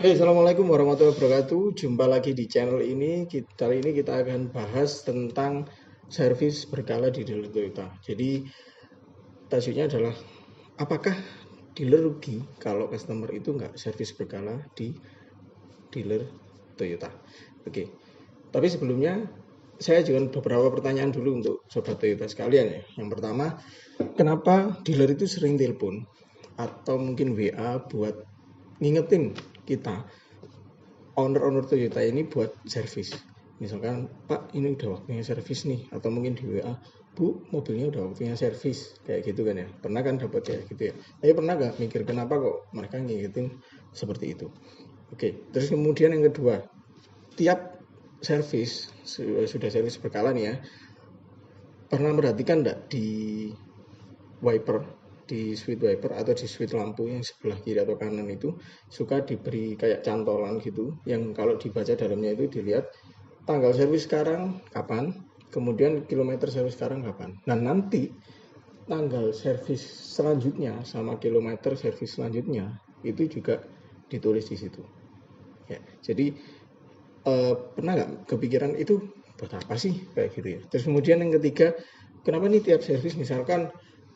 Assalamualaikum warahmatullahi wabarakatuh. Jumpa lagi di channel ini. Kali ini kita akan bahas tentang servis berkala di dealer Toyota. Jadi, tajunya adalah apakah dealer rugi kalau customer itu nggak servis berkala di dealer Toyota. Oke, tapi sebelumnya saya ajukan beberapa pertanyaan dulu untuk sobat Toyota sekalian ya. Yang pertama, kenapa dealer itu sering telepon atau mungkin WA buat ngingetin kita owner Toyota ini buat servis. Misalkan, Pak, ini udah waktunya servis nih, atau mungkin di WA, Bu, mobilnya udah waktunya servis, kayak gitu kan ya. Pernah kan dapat kayak gitu ya. Tapi pernah gak mikir kenapa kok mereka ngingetin seperti itu? Oke, terus kemudian yang kedua, tiap servis, sudah servis berkala nih ya, pernah perhatikan enggak di wiper, di switch wiper atau di switch lampu yang sebelah kiri atau kanan itu suka diberi kayak cantolan gitu, yang kalau dibaca dalamnya itu dilihat tanggal servis sekarang kapan, kemudian kilometer servis sekarang kapan. Nah, nanti tanggal servis selanjutnya sama kilometer servis selanjutnya itu juga ditulis di situ. Ya, jadi pernah nggak kepikiran itu buat apa sih kayak gitu ya. Terus kemudian yang ketiga, kenapa nih tiap servis misalkan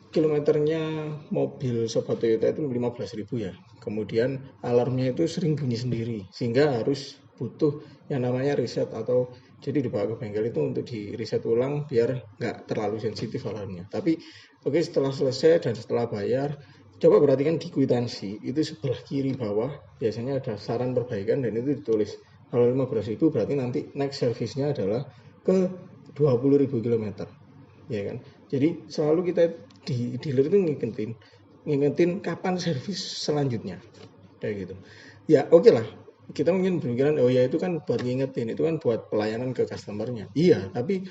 kilometernya mobil sobat Toyota itu 15.000 ya, kemudian alarmnya itu sering bunyi sendiri sehingga harus butuh yang namanya reset, atau jadi dibawa ke bengkel itu untuk di reset ulang biar nggak terlalu sensitif alarmnya. Tapi oke, setelah selesai dan setelah bayar, coba perhatikan di kwitansi itu sebelah kiri bawah biasanya ada saran perbaikan, dan itu ditulis kalau 15.000 berarti nanti next service-nya adalah ke 20.000 km, ya kan. Jadi selalu kita di dealer itu ngingetin kapan servis selanjutnya, kayak gitu. Ya oke lah, kita mungkin berpikiran oh ya itu kan buat ngingetin, itu kan buat pelayanan ke customernya. Iya, tapi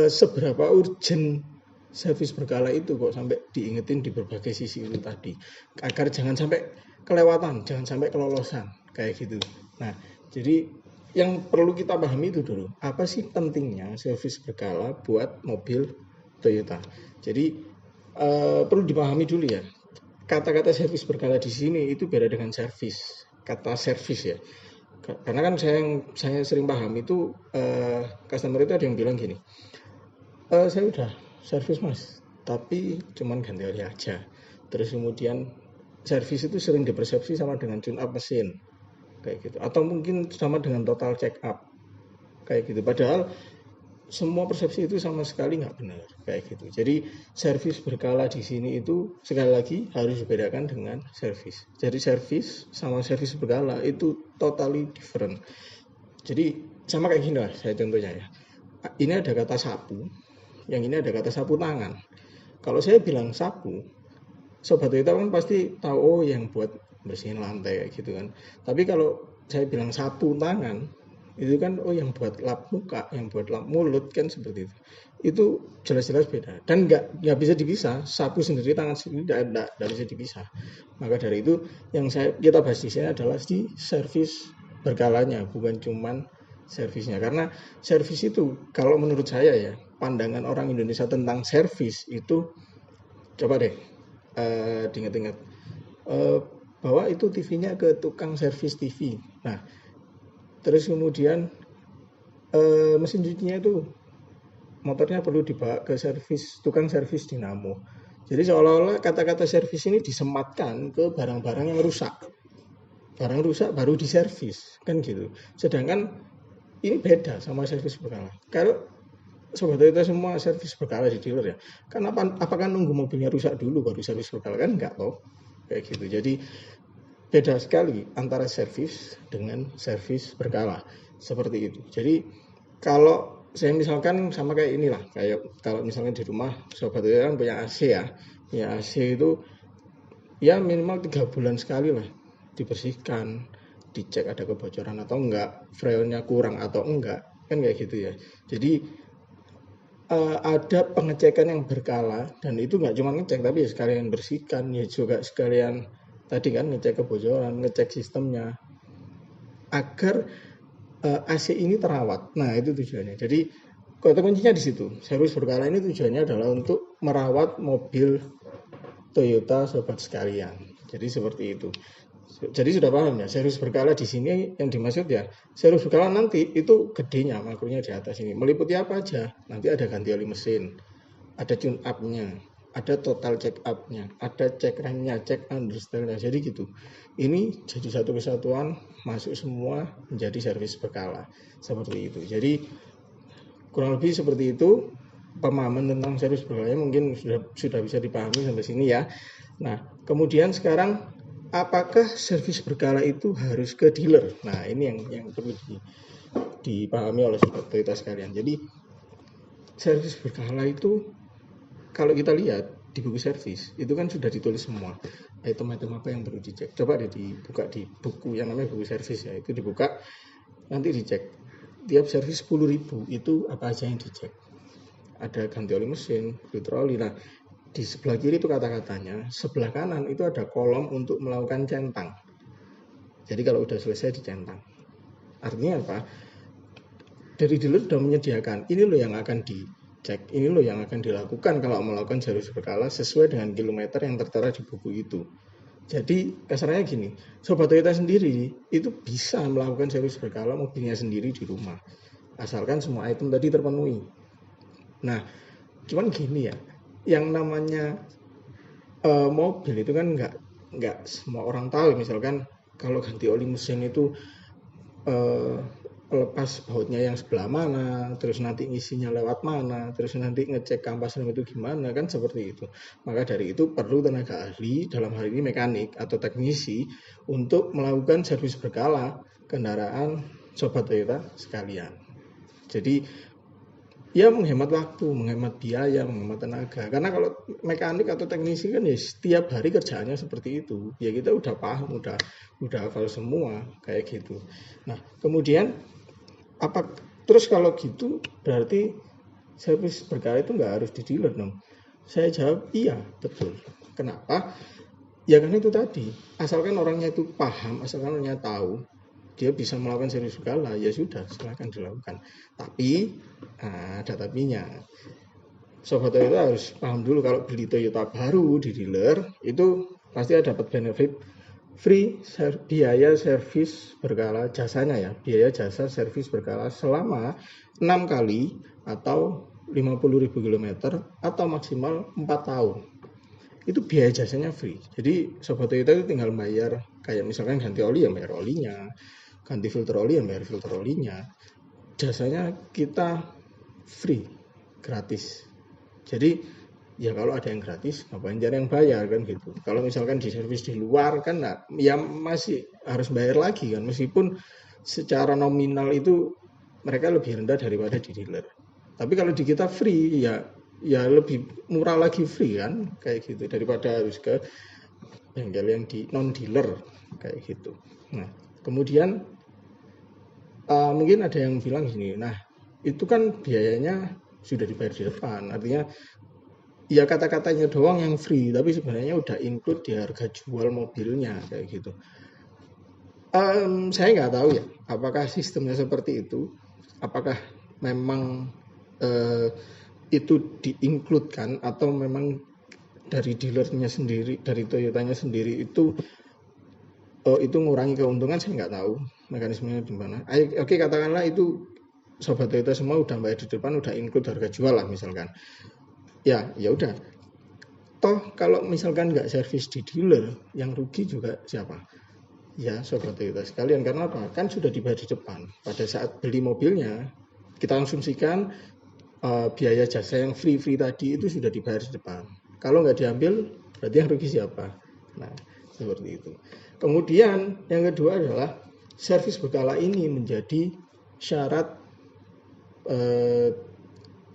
seberapa urgent servis berkala itu kok sampai diingetin di berbagai sisi itu tadi, agar jangan sampai kelewatan, jangan sampai kelolosan kayak gitu. Nah, jadi yang perlu kita pahami itu dulu, apa sih pentingnya servis berkala buat mobil Toyota. Jadi perlu dipahami dulu ya, kata-kata servis berkala di sini itu beda dengan servis. Kata servis ya, karena kan saya sering paham itu customer itu ada yang bilang gini, saya udah servis mas, tapi cuman ganti oli aja. Terus kemudian servis itu sering dipersepsi sama dengan tune up mesin, kayak gitu. Atau mungkin sama dengan total check up, kayak gitu. Padahal semua persepsi itu sama sekali nggak benar, kayak gitu. Jadi servis berkala di sini itu sekali lagi harus dibedakan dengan servis. Jadi servis sama servis berkala itu totally different. Jadi sama kayak gini lah, saya contohnya ya. Ini ada kata sapu, yang ini ada kata sapu tangan. Kalau saya bilang sapu, sobat Toyota kan pasti tahu oh yang buat bersihin lantai kayak gitu kan. Tapi kalau saya bilang sapu tangan, itu kan oh yang buat lap muka, yang buat lap mulut, kan seperti itu. Itu jelas-jelas beda dan nggak bisa dipisah. Sapu sendiri, tangan sendiri tidak bisa dipisah. Maka dari itu yang kita bahas di sini adalah di servis berkalanya, bukan cuman servisnya. Karena servis itu kalau menurut saya ya, pandangan orang Indonesia tentang servis itu, coba deh diingat-ingat bahwa itu TV-nya ke tukang servis TV. Nah, terus kemudian mesin cucinya itu, motornya perlu dibawa ke tukang servis dinamo. Jadi seolah-olah kata-kata servis ini disematkan ke barang-barang yang rusak. Barang rusak baru diservis, kan gitu. Sedangkan ini beda sama servis berkala. Kalau sobat Toyota semua servis berkala di dealer ya, kan apakah nunggu mobilnya rusak dulu baru servis berkala? Kan enggak toh, kayak gitu. Jadi beda sekali antara servis dengan servis berkala, seperti itu. Jadi kalau saya misalkan sama kayak inilah, kayak kalau misalnya di rumah sobat Toyota kan punya AC ya, punya AC itu ya minimal 3 bulan sekali lah dibersihkan, dicek ada kebocoran atau enggak, freonnya kurang atau enggak, kan kayak gitu ya. Jadi ada pengecekan yang berkala, dan itu nggak cuma ngecek tapi ya sekalian bersihkan, ya juga sekalian tadi kan ngecek kebocoran, ngecek sistemnya agar AC ini terawat. Nah, itu tujuannya. Jadi kata kuncinya di situ. Servis berkala ini tujuannya adalah untuk merawat mobil Toyota sobat sekalian. Jadi seperti itu. Jadi sudah paham ya, servis berkala di sini yang dimaksud ya, servis berkala nanti itu gedenya, makronya di atas ini. Meliputi apa aja? Nanti ada ganti oli mesin, ada tune up-nya, ada total check up-nya, ada check rank-nya, check understand-nya. Jadi gitu. Ini jadi satu kesatuan, masuk semua menjadi servis berkala. Seperti itu. Jadi kurang lebih seperti itu pemahaman tentang servis berkala mungkin sudah bisa dipahami sampai sini ya. Nah, kemudian sekarang apakah servis berkala itu harus ke dealer? Nah, ini yang perlu dipahami oleh sobat Toyota sekalian. Jadi servis berkala itu kalau kita lihat di buku servis itu kan sudah ditulis semua item-item apa yang perlu dicek. Coba deh dibuka di buku yang namanya buku servis ya, itu dibuka nanti dicek. Tiap servis 10.000 itu apa aja yang dicek. Ada ganti oli mesin, filter oli. Nah, di sebelah kiri itu kata-katanya, sebelah kanan itu ada kolom untuk melakukan centang. Jadi kalau udah selesai dicentang. Artinya apa? Dari dealer sudah menyediakan, ini loh yang akan dicek, ini loh yang akan dilakukan kalau melakukan servis berkala sesuai dengan kilometer yang tertera di buku itu. Jadi kasarnya gini, sobat Toyota sendiri itu bisa melakukan servis berkala mobilnya sendiri di rumah, asalkan semua item tadi terpenuhi. Nah, cuman gini ya, yang namanya mobil itu kan nggak semua orang tahu. Misalkan kalau ganti oli mesin itu lepas bautnya yang sebelah mana, terus nanti ngisinya lewat mana, terus nanti ngecek kampas rem itu gimana, kan seperti itu. Maka dari itu perlu tenaga ahli, dalam hal ini mekanik atau teknisi, untuk melakukan servis berkala kendaraan sobat Toyota sekalian. Jadi ya menghemat waktu, menghemat biaya, menghemat tenaga. Karena kalau mekanik atau teknisi kan ya setiap hari kerjaannya seperti itu. Ya kita udah paham, udah hafal semua kayak gitu. Nah, kemudian terus kalau gitu berarti servis berkala itu nggak harus di dealer dong? Saya jawab iya, betul. Kenapa? Ya karena itu tadi, asalkan orangnya itu paham, asalkan orangnya tahu, dia bisa melakukan servis berkala, ya sudah, silahkan dilakukan. Tapi ada tapinya. Sobat Toyota harus paham dulu kalau beli Toyota baru di dealer itu pasti ada dapat benefit free biaya servis berkala jasanya ya, biaya jasa servis berkala selama 6 kali atau 50.000 km atau maksimal 4 tahun. Itu biaya jasanya free. Jadi sobat Toyota itu tinggal bayar kayak misalkan ganti oli ya bayar olinya, ganti filter oli ya bayar filter olinya. Jasanya kita free, gratis. Jadi ya kalau ada yang gratis ngapain cari yang bayar kan gitu. Kalau misalkan di servis di luar kan ya masih harus bayar lagi kan, meskipun secara nominal itu mereka lebih rendah daripada di dealer. Tapi kalau di kita free ya lebih murah lagi free kan kayak gitu daripada harus ke bengkel yang di non dealer kayak gitu. Nah, kemudian mungkin ada yang bilang gini, nah itu kan biayanya sudah dibayar di depan, artinya ya kata-katanya doang yang free, tapi sebenarnya udah include di harga jual mobilnya kayak gitu. Saya nggak tahu ya, apakah sistemnya seperti itu, apakah memang itu di-include-kan atau memang dari dealernya sendiri, dari Toyotanya sendiri itu ngurangi keuntungan, saya nggak tahu mekanismenya di mana. Oke, katakanlah itu sobat Toyota semua udah bayar di depan, udah include harga jual lah misalkan. Ya udah. Toh kalau misalkan nggak servis di dealer, yang rugi juga siapa? Ya sobat Toyota sekalian, karena apa? Kan sudah dibayar di depan. Pada saat beli mobilnya, kita asumsikan biaya jasa yang free tadi itu sudah dibayar di depan. Kalau nggak diambil, berarti yang rugi siapa? Nah, seperti itu. Kemudian yang kedua adalah servis berkala ini menjadi syarat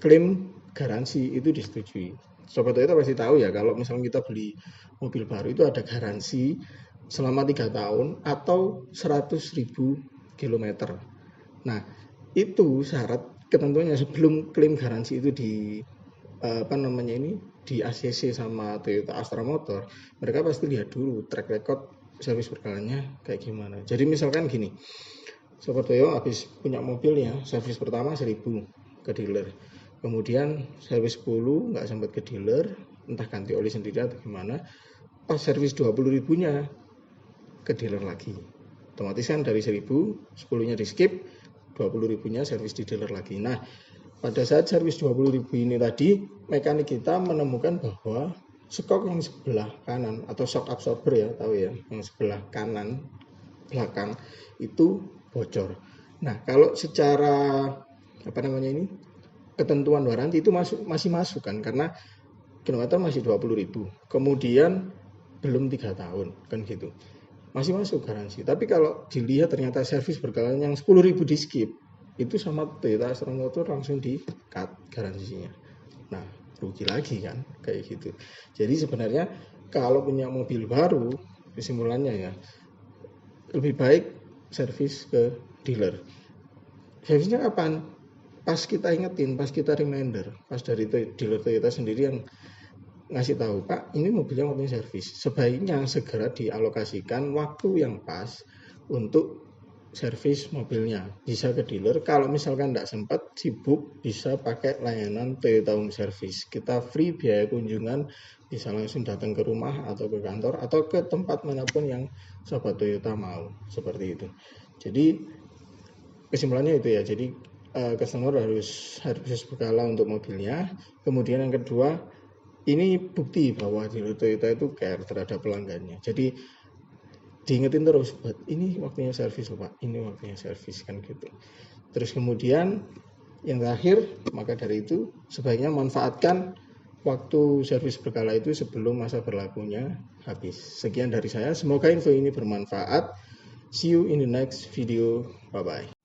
klaim garansi itu disetujui. Sobat Toyota pasti tahu ya, kalau misalnya kita beli mobil baru itu ada garansi selama 3 tahun atau 100.000 km. Nah, itu syarat ketentuannya sebelum klaim garansi itu di di ACC sama Toyota Astra Motor, mereka pasti lihat dulu track record servis berkalanya kayak gimana. Jadi misalkan gini, Sobat Toyota habis punya mobil ya, servis pertama 1.000 ke dealer. Kemudian servis 10 nggak sempat ke dealer, entah ganti oli sendiri atau gimana. Pas servis 20.000-nya ke dealer lagi. Otomatis kan dari 1.000, 10-nya di skip, 20.000-nya servis di dealer lagi. Nah, pada saat servis 20.000 ini tadi, mekanik kita menemukan bahwa skok yang sebelah kanan atau shock absorber ya, tahu ya, yang sebelah kanan belakang itu bocor. Nah, kalau secara ketentuan waranti itu masih masuk kan, karena kilometer masih 20.000, kemudian belum 3 tahun kan gitu, masih masuk garansi. Tapi kalau dilihat ternyata servis berkala yang 10.000 di skip, itu sama Toyota Astra Motor langsung di cut garansinya. Nah, rugi lagi kan kayak gitu. Jadi sebenarnya kalau punya mobil baru, kesimpulannya ya lebih baik servis ke dealer. Servisnya kapan? Pas kita ingetin, pas kita reminder, pas dari dealer Toyota sendiri yang ngasih tahu, Pak, ini mobilnya servis. Sebaiknya segera dialokasikan waktu yang pas untuk servis mobilnya. Bisa ke dealer. Kalau misalkan tidak sempat, sibuk, bisa pakai layanan Toyota Home Service. Kita free biaya kunjungan, bisa langsung datang ke rumah atau ke kantor atau ke tempat manapun yang sahabat Toyota mau. Seperti itu. Jadi kesimpulannya itu ya. Jadi customer harus berkala untuk mobilnya. Kemudian yang kedua, ini bukti bahwa dealer Toyota itu care terhadap pelanggannya. Jadi diingetin terus, buat ini waktunya servis loh Pak, ini waktunya servis kan gitu. Terus kemudian yang terakhir, maka dari itu sebaiknya manfaatkan waktu servis berkala itu sebelum masa berlakunya habis. Sekian dari saya, semoga info ini bermanfaat. See you in the next video, bye bye.